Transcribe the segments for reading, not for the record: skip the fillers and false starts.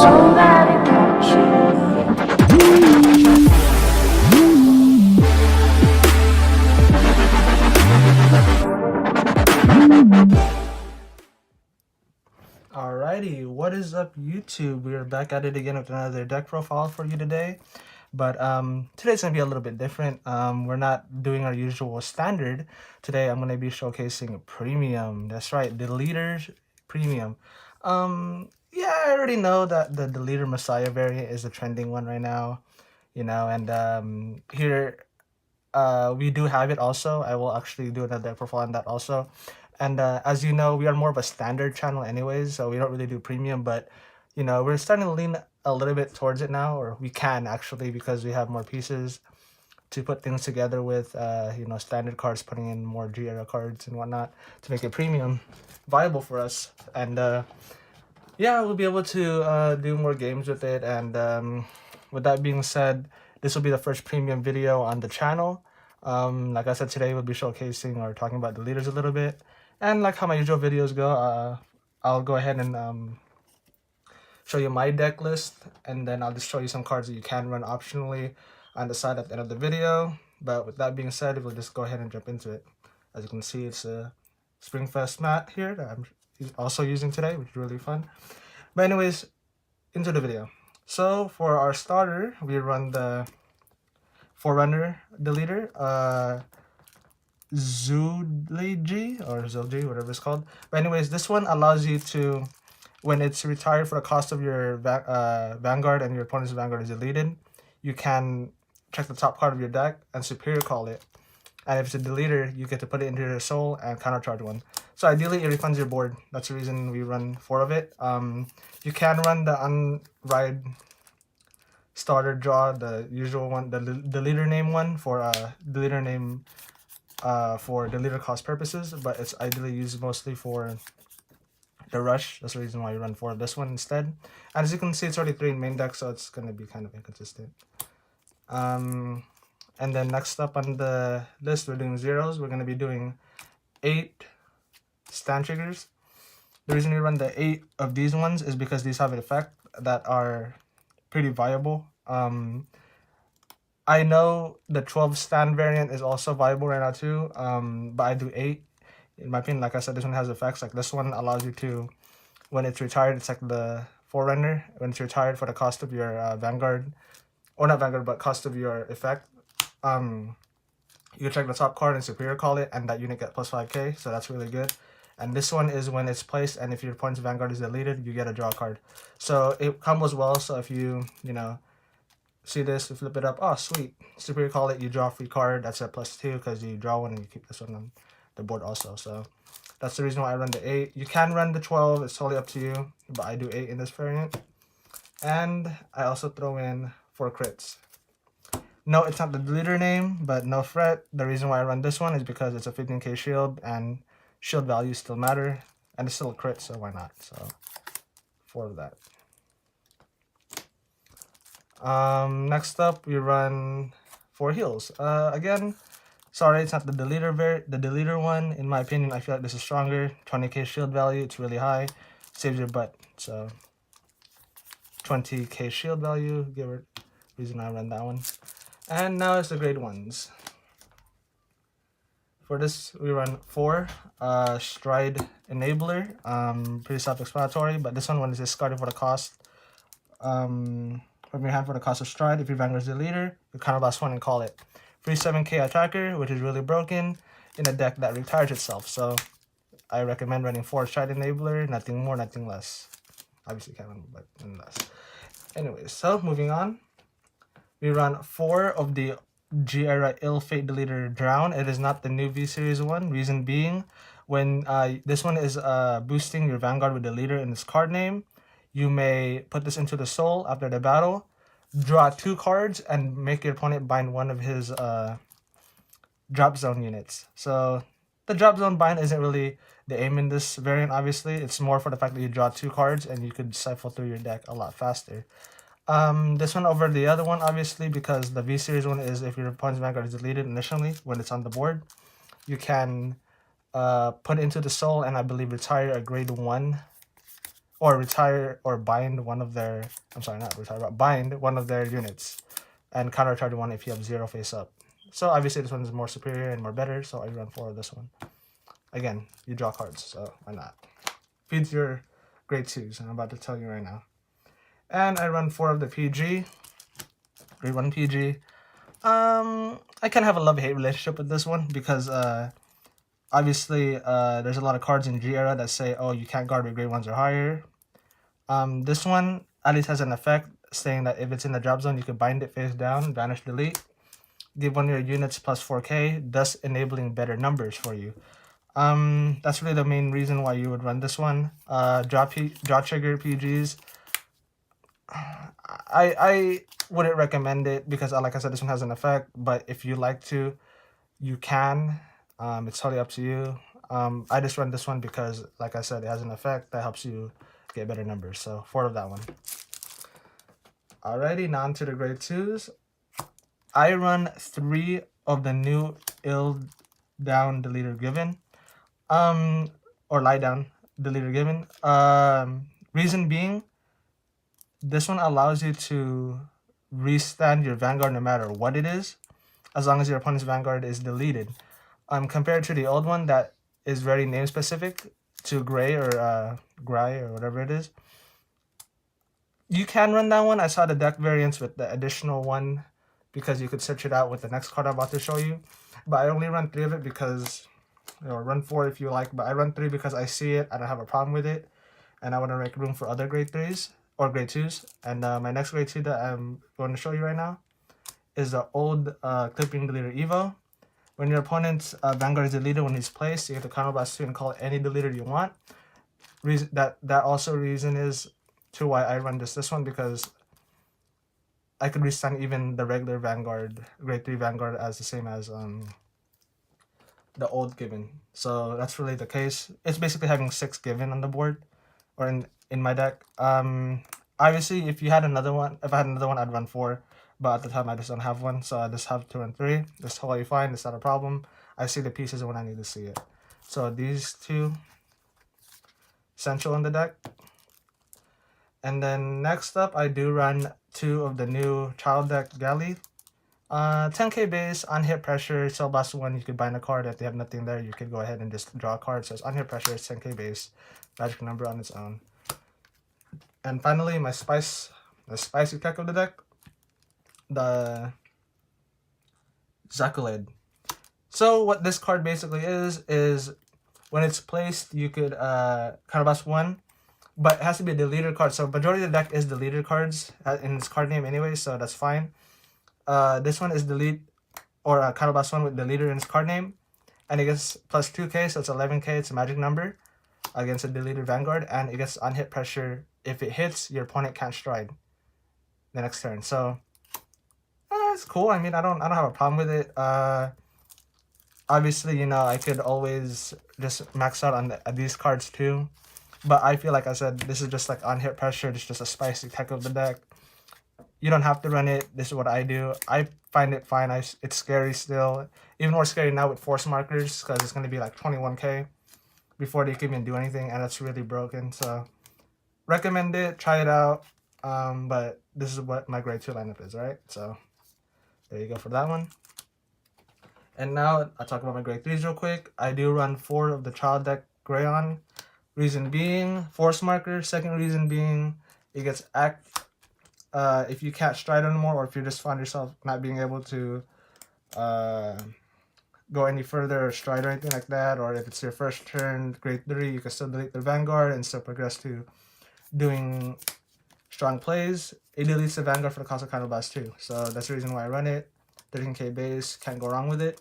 that it wants Alrighty, what is up YouTube? We are back at it again with another deck profile for you today. But today's gonna be a little bit different. We're not doing our usual standard. Today I'm gonna be showcasing a premium. That's right, Deletors premium. Yeah, I already know that the Deletor Messiah variant is the trending one right now, you know, and here we do have it also. I will actually do another deck profile on that also. And as you know, we are more of a standard channel anyways, so we don't really do premium, but you know, we're starting to lean a little bit towards it now, or we can actually, because we have more pieces to put things together with, you know, standard cards, putting in more G-era cards and whatnot to make it premium viable for us. And yeah, we'll be able to do more games with it. And with that being said, this will be the first premium video on the channel. Like I said, today we'll be showcasing or talking about the leaders a little bit. And like how my usual videos go, I'll go ahead and show you my deck list, and then I'll just show you some cards that you can run optionally on the side at the end of the video. But with that being said, we'll just go ahead and jump into it. As you can see, it's a Springfest mat here that I'm also using today, which is really fun. But anyways, into the video. So for our starter, we run the Forerunner Deletor, Zulji or Zulji, whatever it's called. But anyways, this one allows you to, when it's retired for the cost of your Vanguard and your opponent's Vanguard is deleted, you can check the top card of your deck and superior call it. And if it's a deleter, you get to put it into your soul and countercharge one. So ideally, it refunds your board. That's the reason we run 4 of it. You can run the unride starter draw, the usual one, the deleter name one for deleter name for deleter cost purposes, but it's ideally used mostly for the rush. That's the reason why you run 4 of this one instead. And as you can see, it's already 3 in main deck, so it's going to be kind of inconsistent. And then next up on the list, we're doing zeros. We're going to be doing 8 stand triggers. The reason we run the 8 of these ones is because these have an effect that are pretty viable. I know the 12 stand variant is also viable right now too, but I do 8. In my opinion, like I said, this one has effects. Like this one allows you to, when it's retired, it's like the Forerunner. When it's retired for the cost of your Vanguard, or not Vanguard, but cost of your effect, you check the top card and superior call it, and that unit gets plus 5k, so that's really good. And this one is when it's placed, and if your opponent's Vanguard is deleted, you get a draw card. So it combos well, so if you know, see this, you flip it up, oh sweet, superior call it, you draw a free card, that's a +2, because you draw one and you keep this one on the board also. So that's the reason why I run the 8. You can run the 12, it's totally up to you, but I do 8 in this variant. And I also throw in 4 crits. No, it's not the deleter name, but no fret. The reason why I run this one is because it's a 15k shield, and shield values still matter, and it's still a crit, so why not? So 4 of that. Next up, we run 4 heals. Again, sorry, it's not the deleter one. In my opinion, I feel like this is stronger. 20k shield value, it's really high, saves your butt. So 20k shield value, give it reason I run that one. And now it's the grade ones. For this, we run 4 Stride Enabler. Pretty self-explanatory, but this one, when it's discarded for the cost, from your hand for the cost of Stride, if your Vanguard is the leader, you counterblast 1 and call it. Free 7k attacker, which is really broken in a deck that retires itself. So I recommend running 4 Stride Enabler, nothing more, nothing less. Obviously can't run, but less. Anyways, so moving on. We run 4 of the G-era Ill Fate Deleter Drown. It is not the new V-Series one. Reason being, when this one is boosting your Vanguard with the leader in its card name, you may put this into the soul after the battle, draw 2 cards, and make your opponent bind one of his drop zone units. So the drop zone bind isn't really the aim in this variant, obviously. It's more for the fact that you draw 2 cards and you could cycle through your deck a lot faster. This one over the other one, obviously, because the V-Series one is if your opponent's Vanguard is deleted initially when it's on the board, you can put it into the soul and I believe retire a grade 1 or retire or bind one of their, I'm sorry, not retire, but bind one of their units and countercharge one if you have 0 face up. So obviously this one is more superior and more better, so I run 4 of this one. Again, you draw cards, so why not? Feeds your grade 2s, and I'm about to tell you right now. And I run 4 of the PG, grade 1 PG. I kind of have a love-hate relationship with this one because obviously there's a lot of cards in G era that say, oh, you can't guard with grade 1s or higher. This one at least has an effect saying that if it's in the drop zone, you can bind it face down, banish, delete. Give one of your units plus 4k, thus enabling better numbers for you. That's really the main reason why you would run this one. Draw trigger PGs. I wouldn't recommend it because, like I said, this one has an effect. But if you like to, you can. It's totally up to you. I just run this one because, like I said, it has an effect that helps you get better numbers. So 4 of that one. Alrighty, now on to the grade 2s. I run 3 of the new ill down deleter given. Or lie down deleter given. Reason being, this one allows you to restand your Vanguard no matter what it is, as long as your opponent's Vanguard is deleted. Compared to the old one that is very name specific to gray or gray or whatever it is. You can run that one. I saw the deck variants with the additional one because you could search it out with the next card I'm about to show you. But I only run 3 of it because, or run 4 if you like, but I run 3 because I see it, I don't have a problem with it, and I want to make room for other grade 3s or grade 2s. And my next grade 2 that I'm going to show you right now is the old Clipping Deleter Evo. When your opponent's Vanguard is deleted when he's placed, you get to counterblast 2 and call any deleter you want. That also reason is to why I run this one, because I could restand even the regular Vanguard, grade 3 Vanguard, as the same as the old given. So that's really the case. It's basically having 6 given on the board, or in my deck. Obviously, if I had another one, I'd run 4. But at the time, I just don't have one, so I just have 2 and 3. That's totally fine. It's not a problem. I see the pieces when I need to see it. So these 2 essential in the deck. And then next up, I do run 2 of the new child deck Galley. 10k base, on hit pressure, cell blast 1, you could bind a card. If they have nothing there, you could go ahead and just draw a card. So it's on hit pressure, it's 10k base, magic number on its own. And finally, the spicy tech of the deck, the Zakulid. So what this card basically is when it's placed, you could counterblast 1, but it has to be a deleter card. So majority of the deck is deleter cards in its card name anyway, so that's fine. This one is delete or counterblast 1 with deleter in its card name, and it gets plus 2k, so it's 11k. It's a magic number against a deleter Vanguard, and it gets on hit pressure. If it hits, your opponent can't stride the next turn. So it's cool. I mean, I don't have a problem with it. Obviously, you know, I could always just max out on these cards too, but I feel like I said, this is just like on hit pressure. It's just a spicy tech of the deck. You don't have to run it. This is what I do. I find it fine. It's scary still. Even more scary now with force markers, because it's going to be like 21k before they can even do anything, and it's really broken. So recommend it. Try it out. But this is what my grade 2 lineup is, right? So there you go for that one. And now I'll talk about my grade 3s real quick. I do run 4 of the child deck Grayon. Reason being, force marker. Second reason being, it gets act. If you can't stride anymore, or if you just find yourself not being able to go any further or stride or anything like that, or if it's your first turn, grade 3, you can still delete the Vanguard and still progress to doing strong plays. It deletes the Vanguard for the cost of counterblast too. So that's the reason why I run it. 13k base, can't go wrong with it.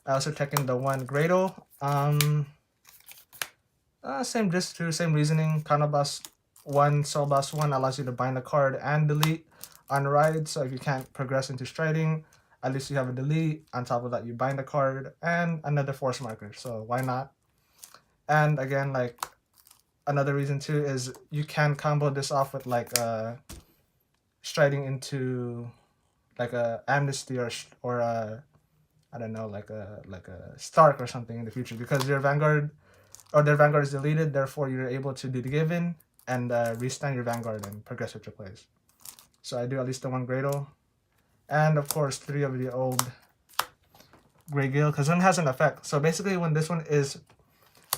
I also check in the one Grado. Same reasoning. Counterblast 1, soul blast 1 allows you to bind a card and delete on ride. So if you can't progress into striding, at least you have a delete. On top of that, you bind a card and another force marker. So why not? And again, like another reason too is you can combo this off with like striding into like a amnesty or a, I don't know, like a Stark or something in the future, because your Vanguard or their Vanguard is deleted, therefore you're able to do the given and restand your Vanguard and progress with your plays. So I do at least the 1 Gradle, and of course 3 of the old Grey Gale, because one has an effect. So basically when this one is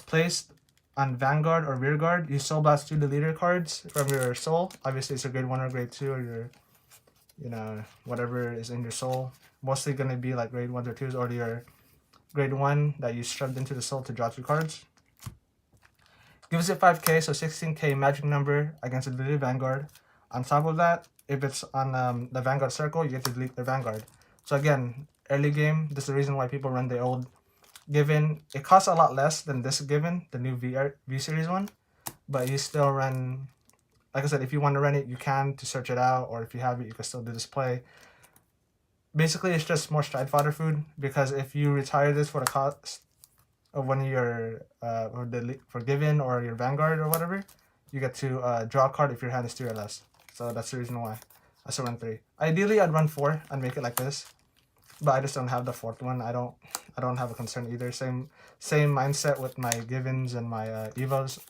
placed on Vanguard or Rearguard, you soul blast 2 deleter cards from your soul. Obviously it's a grade 1 or grade 2 or your, you know, whatever is in your soul. Mostly going to be like grade 1s or 2s, or your grade 1 that you shoved into the soul to draw 2 cards. Gives it 5k, so 16k magic number against a deleted Vanguard. On top of that, if it's on the Vanguard circle, you get to delete the Vanguard. So again, early game, this is the reason why people run the old Given. It costs a lot less than this Given, the new V-Series one. But you still run, like I said, if you want to run it, you can to search it out. Or if you have it, you can still do this play. Basically, it's just more stride fodder food. Because if you retire this for the cost of one of your for Given or your Vanguard or whatever, you get to draw a card if your hand is 3 or less. So that's the reason why I still run 3. Ideally, I'd run 4 and make it like this, but I just don't have the 4th one. I don't have a concern either. Same mindset with my Givens and my Evos.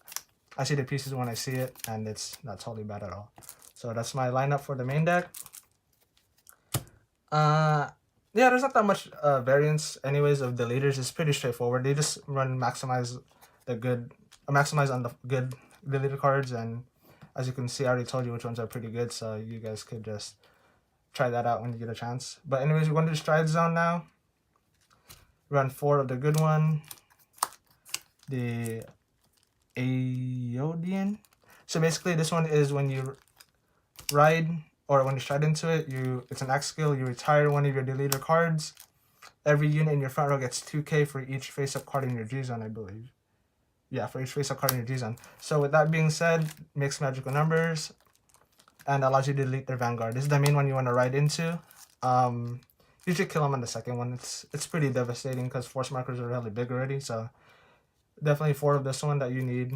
I see the pieces when I see it, and it's not totally bad at all. So that's my lineup for the main deck. Yeah, there's not that much variance anyways of deletors. It's pretty straightforward. They just run maximize on the good deleter cards, and as you can see, I already told you which ones are pretty good, so you guys could just try that out when you get a chance. But anyways, we're going to the stride zone now. Run 4 of the good one, the Aeodian. So basically, this one is when you ride, or when you stride into it, it's an X skill. You retire one of your deleter cards. Every unit in your front row gets 2k for each face-up card in your G-Zone, I believe. Yeah, for each face-up card in your G-Zone. So with that being said, mix magical numbers, and allows you to delete their Vanguard. This is the main one you want to ride into. You should kill them on the second one. It's pretty devastating because force markers are really big already. So definitely 4 of this one that you need.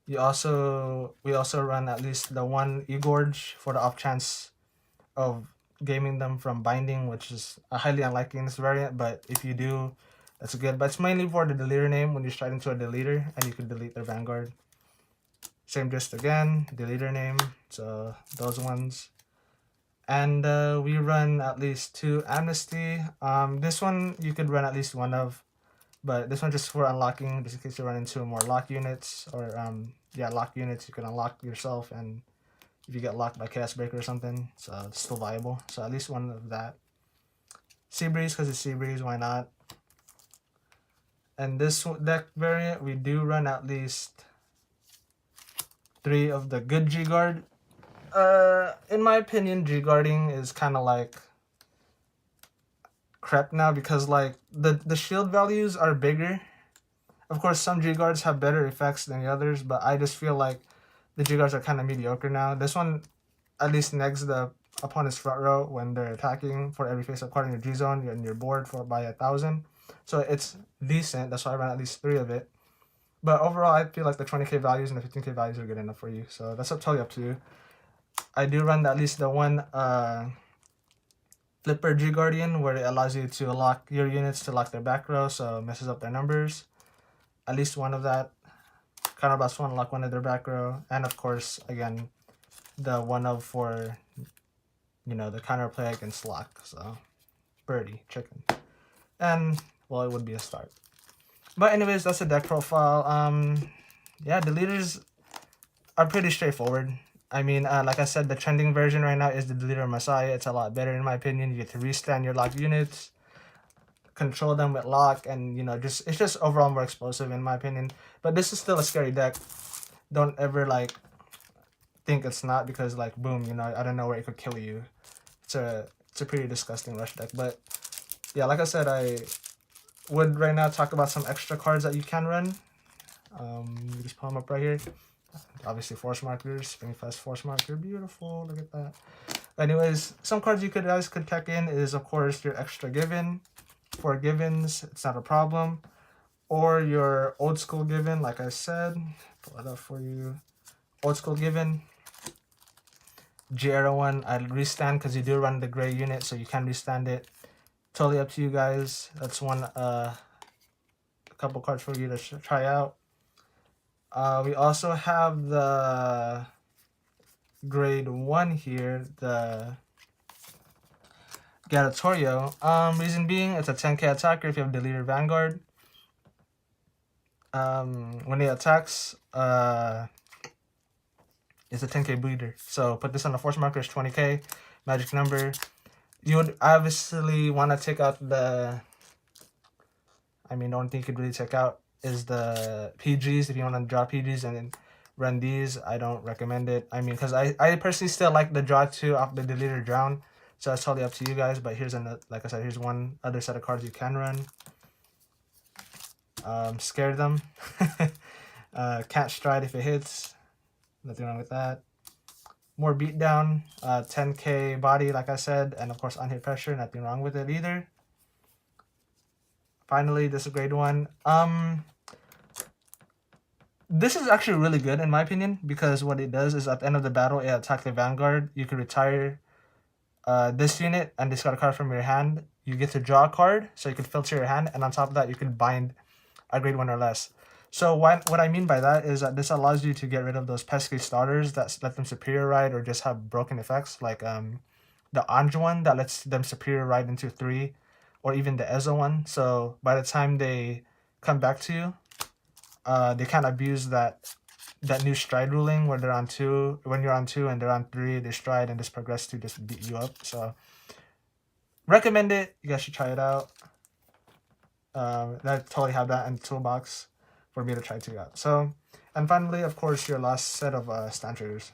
We also run at least the 1 E-Gorge for the off chance of gaming them from binding, which is highly unlikely in this variant, but if you do, that's good. But it's mainly for the deleter name when you stride into a deleter, and you can delete their Vanguard. Same gist again, deleter name, so those ones. And we run at least 2 Amnesty. This one you could run at least 1 of, but this one just for unlocking, just in case you run into more lock units, or lock units you can unlock yourself, and if you get locked by Chaos Breaker or something, so it's still viable. So at least 1 of that. Sea Breeze, because it's Sea Breeze, why not? And this deck variant, we do run at least 3 of the good G-Guard. In my opinion, G-Guarding is kind of like crap now, because like the shield values are bigger. Of course, some G-Guards have better effects than the others, but I just feel like the G-Guards are kind of mediocre now. This one at least negs the opponent's front row when they're attacking for every face-up card in your G-Zone and your board by 1,000. So it's decent. That's why I run at least 3 of it. But overall, I feel like the 20k values and the 15k values are good enough for you. So that's totally up to you. I do run at least the 1 Flipper G-Guardian, where it allows you to lock your units to lock their back row, so it messes up their numbers. At least 1 of that. Counterblast 1, lock 1 of their back row. And of course, again, the 1 of for, the counterplay against lock. So, birdie, chicken. And, well, it would be a start. But anyways, that's the deck profile. Yeah, deleters are pretty straightforward. I mean, like I said, the trending version right now is the Deletor Messiah. It's a lot better in my opinion. You get to restand your lock units, control them with lock, and it's just overall more explosive in my opinion. But this is still a scary deck. Don't ever like think it's not, because like boom, I don't know where it could kill you. It's a pretty disgusting rush deck. But yeah, like I said, I would right now talk about some extra cards that you can run. You just pull them up right here. Obviously force markers, Spring Fest force marker, beautiful, look at that. Anyways, some cards you guys could tech in is of course your extra Given. For Givens, it's not a problem. Or your old school Given, like I said, pull it up for you. Old school Given. G-Era one, I'll restand because you do run the gray unit, so you can restand it. Totally up to you guys. That's one, a couple cards for you to try out. We also have the grade 1 here, the Deletor. Reason being, it's a 10k attacker if you have Deletor Vanguard. When he attacks, it's a 10k bleeder. So put this on the force marker, it's 20k. Magic number. You would obviously want to take out the... I mean, the only thing you could really take out is the PGs if you want to draw PGs and then run these. I don't recommend it. I mean, because I personally still like the draw 2 off the Deletor Drown. So that's totally up to you guys. But here's another, like I said, here's one other set of cards you can run. Scare them. Can't stride if it hits. Nothing wrong with that. More beatdown. 10k body, like I said. And of course, unhit pressure. Nothing wrong with it either. Finally, this is grade 1. This is actually really good in my opinion, because what it does is at the end of the battle, it attacks the Vanguard. You can retire this unit and discard a card from your hand. You get to draw a card, so you can filter your hand, and on top of that, you can bind a grade 1 or less. So what I mean by that is that this allows you to get rid of those pesky starters that let them superior ride or just have broken effects, like the Anj one that lets them superior ride into 3, or even the Ezo one. So by the time they come back to you, they can't abuse that new stride ruling where they're on 2. When you're on 2 and they're on 3, they stride and just progress to just beat you up. So recommend it. You guys should try it out. I totally have that in the toolbox for me to try to out. So, and finally, of course, your last set of stand triggers.